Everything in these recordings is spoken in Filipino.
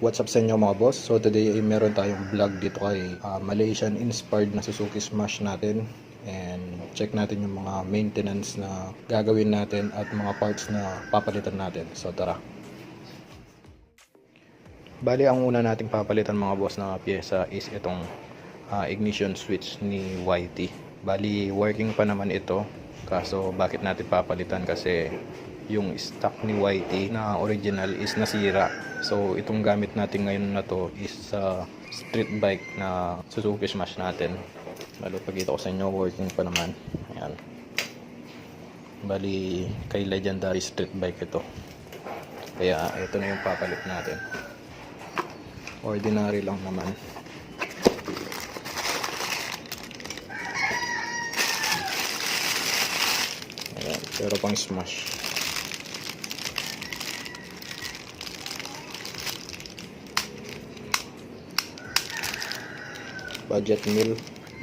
What's up sa inyo mga boss? So today ay meron tayong vlog dito kay Malaysian inspired na Suzuki Smash natin. And check natin yung mga maintenance na gagawin natin at mga parts na papalitan natin. So tara. Bali ang una nating papalitan mga boss na pyesa is itong ignition switch ni YT. Bali working pa naman ito. Kaso bakit natin papalitan kasi yung stock ni YT na original is nasira. So itong gamit natin ngayon na to is street bike na Suzuki Smash natin. Bali pagkita ko sa inyo, working pa naman. Ayan. Bali kay Legendary street bike ito. Kaya ito na yung papalit natin. Ordinary lang naman. Ayan, pero pang Smash. Budget meal,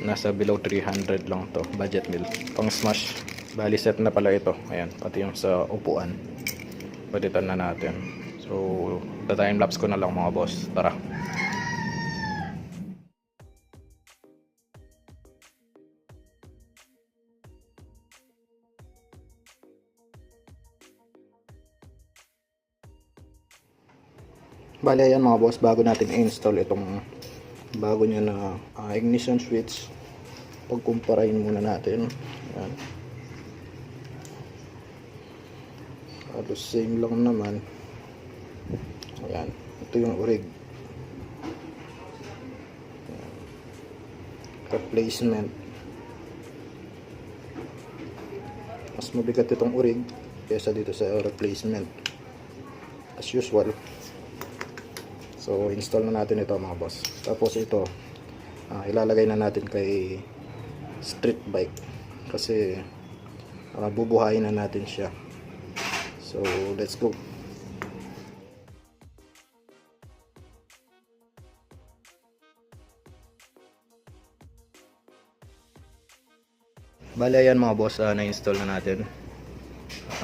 nasa below 300 lang to, budget meal. Pang Smash, bali set na pala ito. Ayan, pati yung sa upuan. Palitan na natin. So, time lapse ko na lang mga boss. Tara. Bali ayan mga boss, bago natin i-install itong bago niya na ignition switch, pagkumparahin muna natin. Ayan. Halos same lang naman. Ayan, ito yung orig. Ayan. Replacement. Mas mabigat itong orig kaysa dito sa replacement as usual. So install na natin ito mga boss. Tapos ito ilalagay na natin kay street bike kasi bubuhayin na natin siya. So let's go. Bale ayan mga boss, na-install na natin.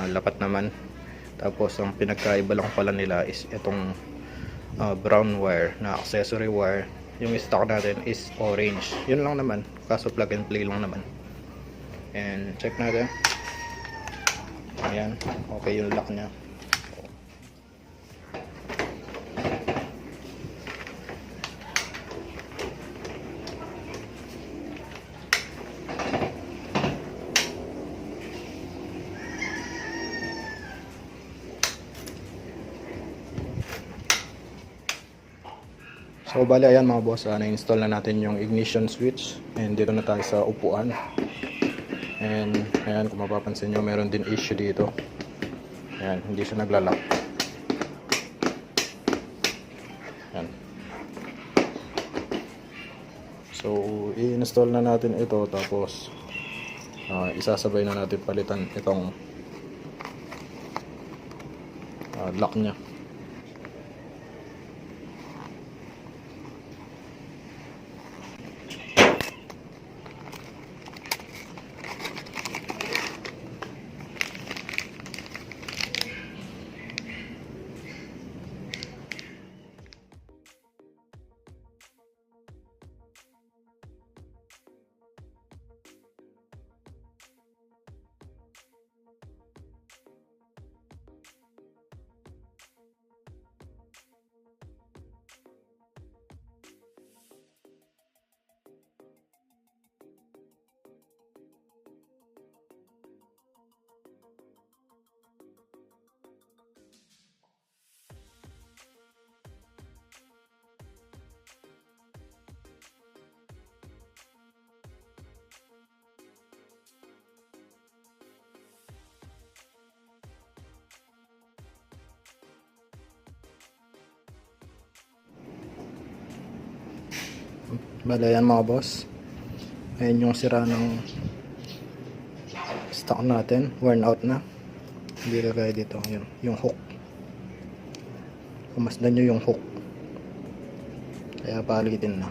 Lapat naman. Tapos ang pinagkaiba lang pala nila is itong brown wire na accessory wire. Yung stock natin is orange. Yun lang naman, kaso plug and play lang naman. And check natin. Ayan, okay yung lock nya. So bali ayan mga boss, na-install na natin yung ignition switch. And dito na tayo sa upuan. And ayan, kung mapapansin nyo, meron din issue dito. Ayan, hindi siya naglalak. Ayan. So i-install na natin ito. Tapos isasabay na natin palitan itong lock nya. Bale yan mga boss, ayan yung sira ng stock natin, worn out na. Hindi kagaya dito, yun, yung hook, pumasdan nyo yung hook, kaya palitin na.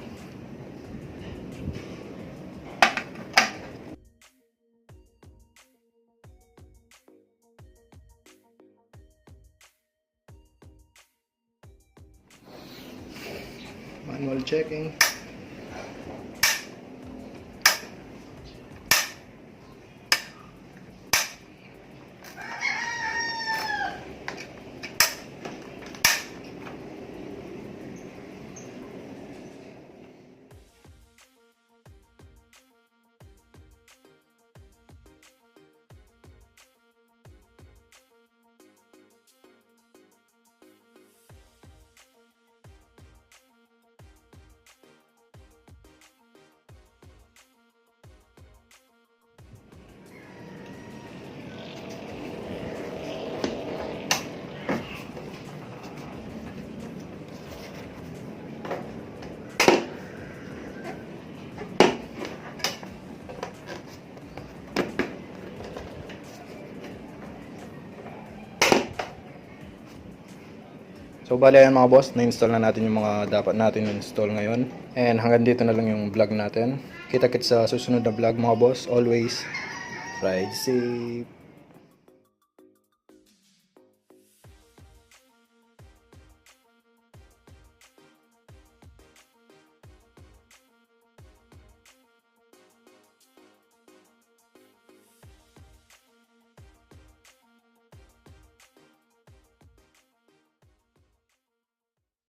Manual checking. So bali ayan mga boss, na-install na natin yung mga dapat natin install ngayon. And hanggang dito na lang yung vlog natin. Kita-kits sa susunod na vlog mga boss. Always ride safe.